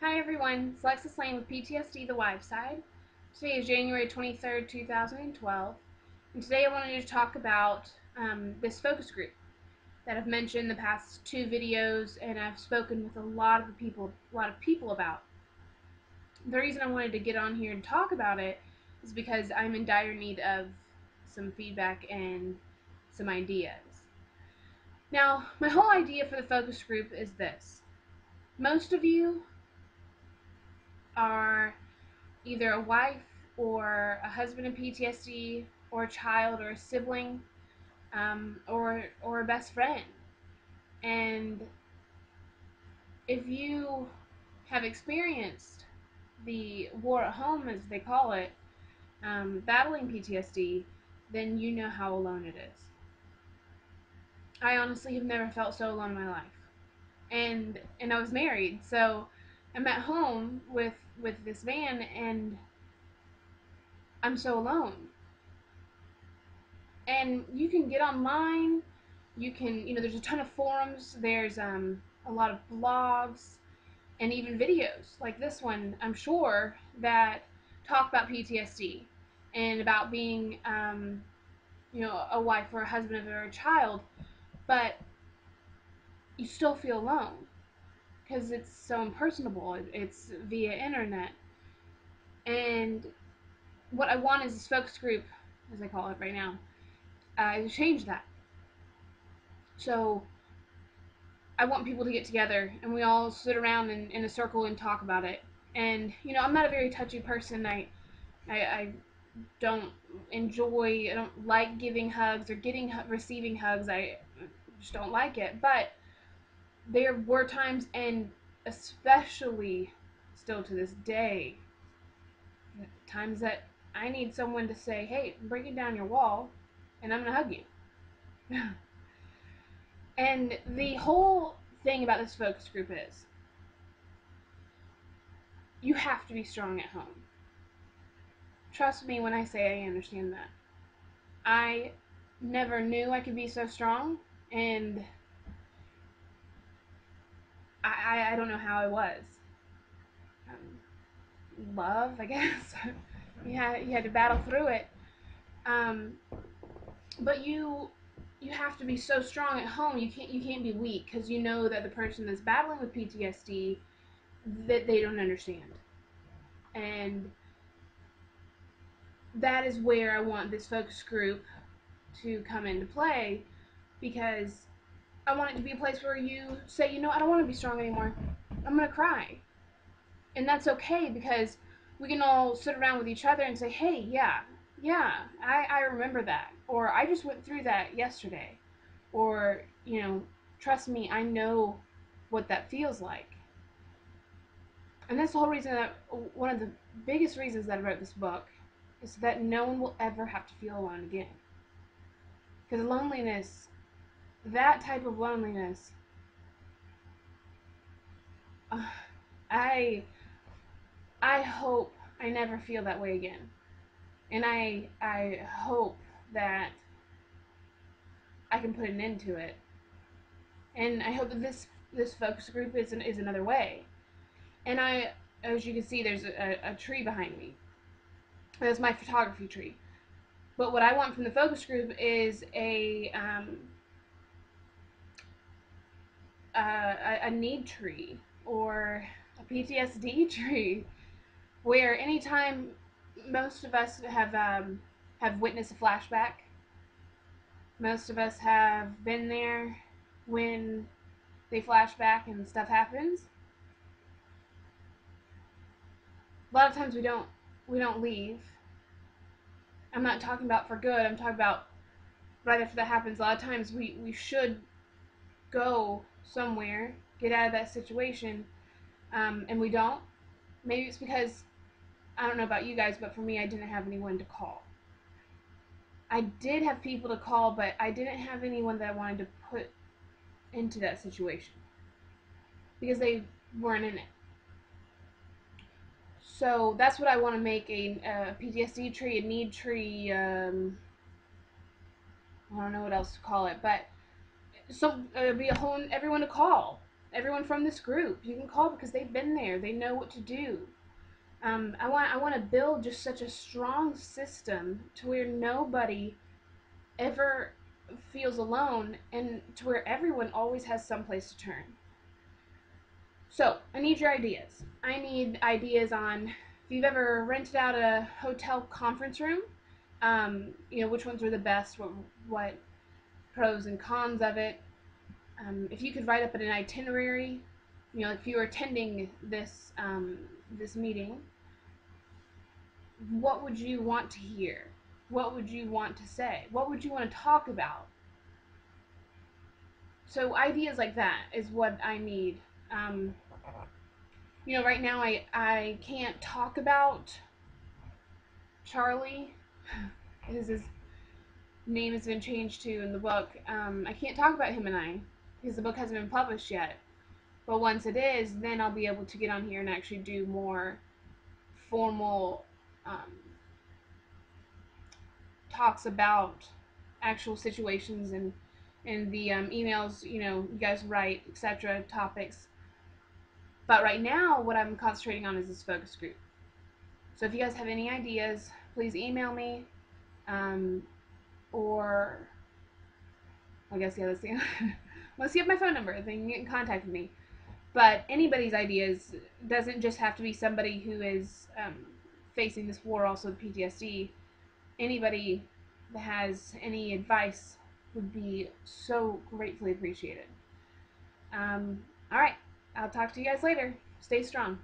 Hi everyone, it's Alexis Lane with PTSD The Wives Side. Today is January 23rd, 2012, and today I wanted to talk about this focus group that I've mentioned in the past two videos and I've spoken with a lot of people about. The reason I wanted to get on here and talk about it is because I'm in dire need of some feedback and some ideas. Now, my whole idea for the focus group is this. Most of you are either a wife or a husband in PTSD, or a child or a sibling, or a best friend. And if you have experienced the war at home, as they call it, battling PTSD, then you know how alone it is. I honestly have never felt so alone in my life. And I was married, so I'm at home with this man, and I'm so alone. And you can get online, you can, there's a ton of forums, there's a lot of blogs, and even videos like this one, I'm sure, that talk about PTSD and about being, a wife or a husband or a child, but you still feel alone because it's so impersonable. It's via internet. And what I want is this focus group, as I call it right now, to change that. So I want people to get together and we all sit around in a circle and talk about it. And I'm not a very touchy person. I don't I don't like giving hugs or receiving hugs. I just don't like it. But there were times, and especially still to this day, times that I need someone to say, "Hey, I'm breaking down your wall, and I'm gonna hug you." And the whole thing about this focus group is you have to be strong at home. Trust me when I say I understand that. I never knew I could be so strong, and I don't know how I was. Love, I guess. You had to battle through it. But you have to be so strong at home. You can't be weak, because you know that the person that's battling with PTSD, that they don't understand. And that is where I want this focus group to come into play, because I want it to be a place where you say, I don't want to be strong anymore. I'm going to cry. And that's okay, because we can all sit around with each other and say, hey, yeah, I remember that. Or I just went through that yesterday. Or, trust me, I know what that feels like. And that's the whole reason that, one of the biggest reasons that I wrote this book, is that no one will ever have to feel alone again. Because loneliness, that type of loneliness, I hope I never feel that way again. And I hope that I can put an end to it. And I hope that this focus group is another way. And as you can see, there's a tree behind me. That's my photography tree. But what I want from the focus group is a need tree, or a PTSD tree, where anytime most of us have witnessed a flashback, most of us have been there when they flash back and stuff happens. A lot of times we don't leave. I'm not talking about for good. I'm talking about right after that happens. A lot of times we should go somewhere, get out of that situation, and we don't. Maybe it's because, I don't know about you guys, but for me, I didn't have anyone to call. I did have people to call, but I didn't have anyone that I wanted to put into that situation, because they weren't in it. So that's what I want to make, a PTSD tree, a need tree, I don't know what else to call it, but so be everyone to call. everyone from this group. You can call because they've been there. They know what to do. I want to build just such a strong system to where nobody ever feels alone, and to where everyone always has some place to turn. So I need your ideas. I need ideas on if you've ever rented out a hotel conference room. Which ones are the best? What pros and cons of it? If you could write up an itinerary, like if you were attending this meeting, what would you want to hear? What would you want to say? What would you want to talk about? So ideas like that is what I need. Um, right now I can't talk about Charlie, his name has been changed to in the book. I can't talk about him and I because the book hasn't been published yet. But once it is, then I'll be able to get on here and actually do more formal talks about actual situations and the emails you guys write, etc. topics. But right now, what I'm concentrating on is this focus group. So if you guys have any ideas, please email me, or I guess let's see. Let's see if my phone number. Then you can get in contact with me. But anybody's ideas doesn't just have to be somebody who is facing this war, also the PTSD. Anybody that has any advice would be so gratefully appreciated. All right, I'll talk to you guys later. Stay strong.